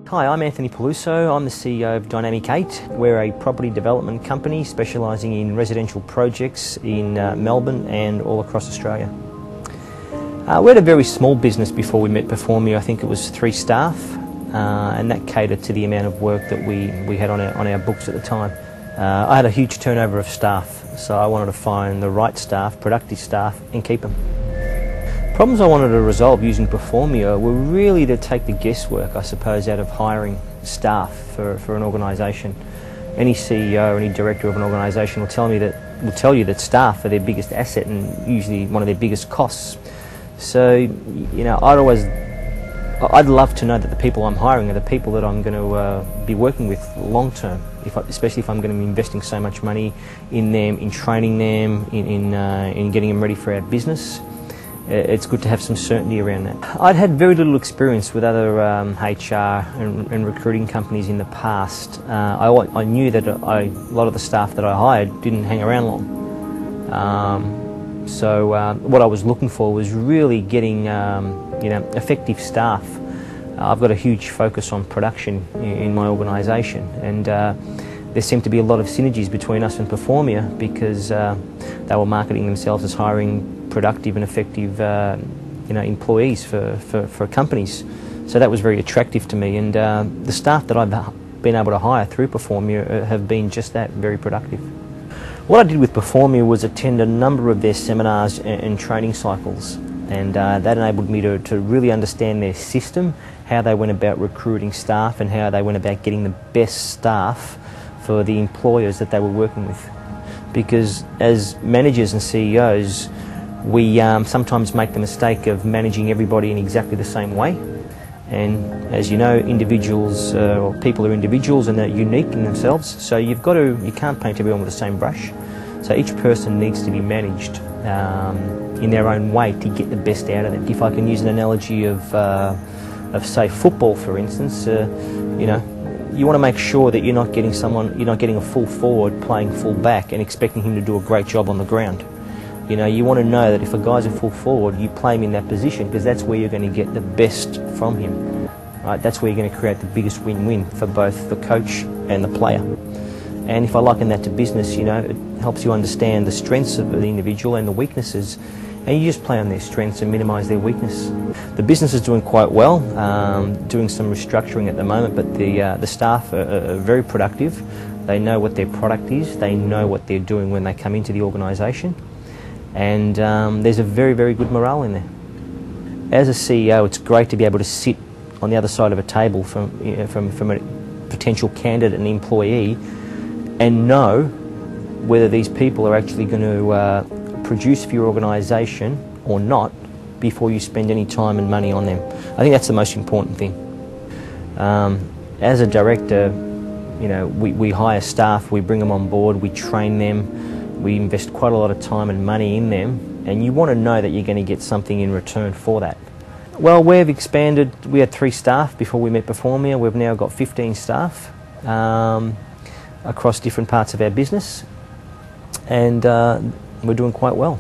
Hi, I'm Anthony Peluso. I'm the CEO of Dynamic 8. We're a property development company specialising in residential projects in Melbourne and all across Australia. We had a very small business before we met Performia. I think it was 3 staff, and that catered to the amount of work that we had on our books at the time. I had a huge turnover of staff, so I wanted to find the right staff, productive staff, and keep them. Problems I wanted to resolve using Performia were really to take the guesswork, I suppose, out of hiring staff for an organisation. Any CEO, any director of an organisation will tell you that staff are their biggest asset and usually one of their biggest costs. So, you know, I'd love to know that the people I'm hiring are the people that I'm going to be working with long term, especially if I'm going to be investing so much money in them, in training them, in getting them ready for our business. It's good to have some certainty around that. I'd had very little experience with other HR and recruiting companies in the past. I knew that a lot of the staff that I hired didn't hang around long. So what I was looking for was really getting effective staff. I've got a huge focus on production in my organisation, and there seemed to be a lot of synergies between us and Performia because they were marketing themselves as hiring productive and effective employees for companies. So that was very attractive to me, and the staff that I've been able to hire through Performia have been just that, very productive. What I did with Performia was attend a number of their seminars and training cycles, and that enabled me to really understand their system, how they went about recruiting staff and how they went about getting the best staff for the employers that they were working with. Because as managers and CEOs, we sometimes make the mistake of managing everybody in exactly the same way. And as you know, individuals or people are individuals and they're unique in themselves. So you can't paint everyone with the same brush. So each person needs to be managed in their own way to get the best out of them. If I can use an analogy of say football, for instance, you want to make sure that you're not getting a full forward playing full back and expecting him to do a great job on the ground. You want to know that if a guy's a full forward, you play him in that position because that's where you're going to get the best from him. Right? That's where you're going to create the biggest win-win for both the coach and the player. And if I liken that to business, it helps you understand the strengths of the individual and the weaknesses, and you just play on their strengths and minimise their weakness. The business is doing quite well, doing some restructuring at the moment, but the staff are very productive. They know what their product is, they know what they're doing when they come into the organisation. And there's a very, very good morale in there. As a CEO, it's great to be able to sit on the other side of a table from a potential candidate and employee and know whether these people are actually going to produce for your organisation or not before you spend any time and money on them. I think that's the most important thing. As a director, we hire staff, we bring them on board, we train them. We invest quite a lot of time and money in them, and you want to know that you're going to get something in return for that. Well, we've expanded. We had 3 staff before we met Performia. We've now got 15 staff across different parts of our business, and we're doing quite well.